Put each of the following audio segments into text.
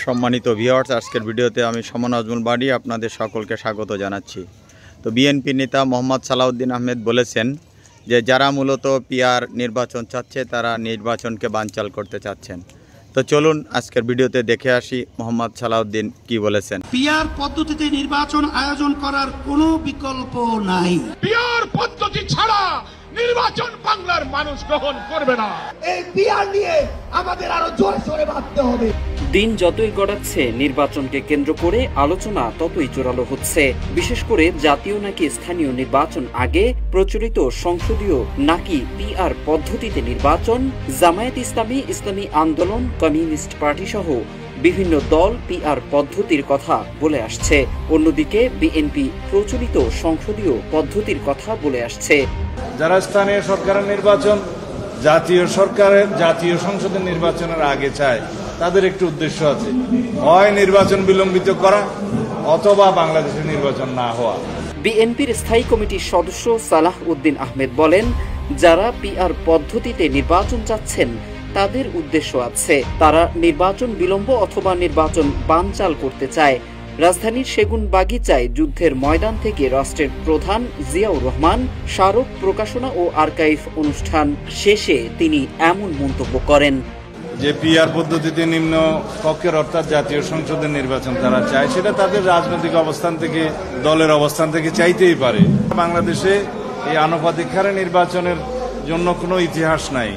সম্মানিত ভিউয়ার্স, আজকের ভিডিওতে আমি সমন আজমল বাড়ি আপনাদের সকলকে স্বাগত জানাচ্ছি। তো বিএনপি নেতা মোহাম্মদ সালাউদ্দিন আহমেদ বলেছেন যে যারা মূলত পিআর নির্বাচন চাচ্ছে তারা নির্বাচনকে বানচাল করতে চাচ্ছেন। তো চলুন আজকের ভিডিওতে দেখে আসি মোহাম্মদ সালাউদ্দিন কি বলেছেন। পিআর পদ্ধতিতে নির্বাচন আয়োজন করার কোনো বিকল্প নাই। পিআর পদ্ধতি ছাড়া নির্বাচন বাংলার মানুষ গ্রহণ করবে না। এই পিআর নিয়ে আমাদের আরো জোরে সোরে ভাবতে হবে। দিন যতই গড়াচ্ছে নির্বাচনকে কেন্দ্র করে আলোচনা ততই জোরালো হচ্ছে। বিশেষ করে জাতীয় নাকি স্থানীয় নির্বাচন আগে, প্রচলিত সংসদীয় নাকি পিআর পদ্ধতিতে নির্বাচন। জামায়াত ইসলামী, ইসলামী আন্দোলন, কমিউনিস্ট পার্টি সহ বিভিন্ন দল পিআর পদ্ধতির কথা বলে আসছে। অন্যদিকে বিএনপি প্রচলিত সংসদীয় পদ্ধতির কথা বলে আসছে। যারা স্থানীয় সরকারের নির্বাচন জাতীয় সংসদের নির্বাচনের আগে চায়, তাদের একটি উদ্দেশ্য আছে, হয় নির্বাচন বিলম্বিত করা অথবা বাংলাদেশের নির্বাচন না হওয়া। বিএনপির স্থায়ী কমিটির সদস্য সালাহ উদ্দিন আহমেদ বলেন, যারা পিআর পদ্ধতিতে নির্বাচন চাচ্ছেন তাদের উদ্দেশ্য আছে, তারা নির্বাচন বিলম্ব অথবা নির্বাচন বানচাল করতে চায়। রাজধানীর সেগুন বাগিচায় যুদ্ধের ময়দান থেকে রাষ্ট্রের প্রধান জিয়াউর রহমান স্মারক প্রকাশনা ও আর্কাইভ অনুষ্ঠান শেষে তিনি এমন মন্তব্য করেন যে পিআর পদ্ধতিতে নিম্ন কক্ষের অর্থাৎ জাতীয় সংসদের নির্বাচন তারা চায়, সেটা তাদের রাজনৈতিক অবস্থান থেকে, দলের অবস্থান থেকে চাইতেই পারে। বাংলাদেশে এই আনুপাতিক হারে নির্বাচনের জন্য কোনো ইতিহাস নাই।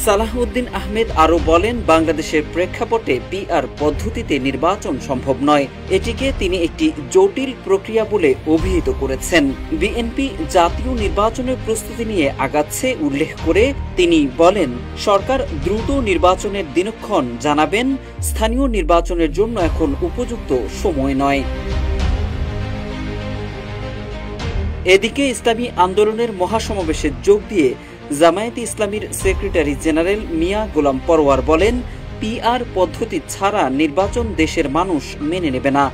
সালাহউদ্দিন আহমেদ আরো বলেন, বাংলাদেশের প্রেক্ষাপটে পিআর পদ্ধতিতে নির্বাচন সম্ভব নয়। এটিকে তিনি একটি জটিল প্রক্রিয়া বলে অভিহিত করেছেন। বিএনপি জাতীয় নির্বাচনের প্রস্তুতি নিয়ে আগাচ্ছে উল্লেখ করে তিনি বলেন, সরকার দ্রুত নির্বাচনের দিনক্ষণ জানাবেন, স্থানীয় নির্বাচনের জন্য এখন উপযুক্ত সময় নয়। এদিকে ইসলামী আন্দোলনের মহাসমাবেশে যোগ দিয়ে জামায়াতে ইসলামীর সেক্রেটারি জেনারেল মিয়া গোলাম পরোয়ার বলেন, পিআর পদ্ধতি ছাড়া নির্বাচন দেশের মানুষ মেনে নেবে না।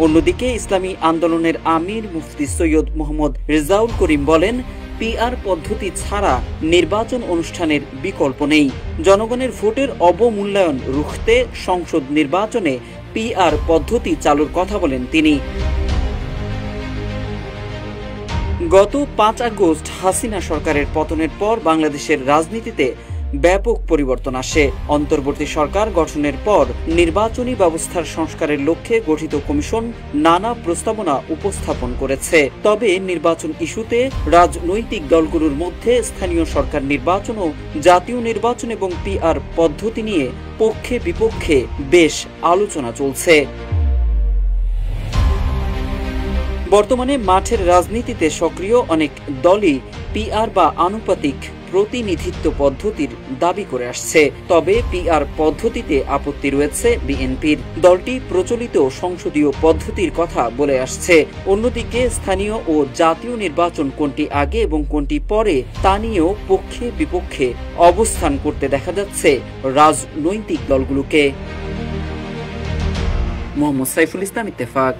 অন্যদিকে ইসলামী আন্দোলনের আমির মুফতি সৈয়দ মোহাম্মদ রেজাউল করিম বলেন, পিআর পদ্ধতি ছাড়া নির্বাচন অনুষ্ঠানের বিকল্প নেই। জনগণের ভোটের অবমূল্যায়ন রুখতে সংসদ নির্বাচনে পিআর পদ্ধতি চালুর কথা বলেন তিনি। গত ৫ আগস্ট হাসিনা সরকারের পতনের পর বাংলাদেশের রাজনীতিতে ব্যাপক পরিবর্তন আসে। অন্তর্বর্তী সরকার গঠনের পর নির্বাচনী ব্যবস্থার সংস্কারের লক্ষ্যে গঠিত কমিশন নানা প্রস্তাবনা উপস্থাপন করেছে। তবে নির্বাচন ইস্যুতে রাজনৈতিক দলগুলোর মধ্যে স্থানীয় সরকার নির্বাচন ও জাতীয় নির্বাচন এবং পিআর পদ্ধতি নিয়ে পক্ষে বিপক্ষে বেশ আলোচনা চলছে। বর্তমানে মাঠের রাজনীতিতে সক্রিয় অনেক দলই পিআর বা আনুপাতিক প্রতিনিধিত্ব পদ্ধতির দাবি করে আসছে। তবে পিআর পদ্ধতিতে আপত্তি রয়েছে বিএনপির। দলটি প্রচলিত সংসদীয় পদ্ধতির কথা বলে আসছে। অন্যদিকে স্থানীয় ও জাতীয় নির্বাচন কোনটি আগে এবং কোনটি পরে তা নিয়েও পক্ষে বিপক্ষে অবস্থান করতে দেখা যাচ্ছে রাজনৈতিক দলগুলোকে। মোহাম্মদ সাইফুল ইসলাম, ইত্তেফাক।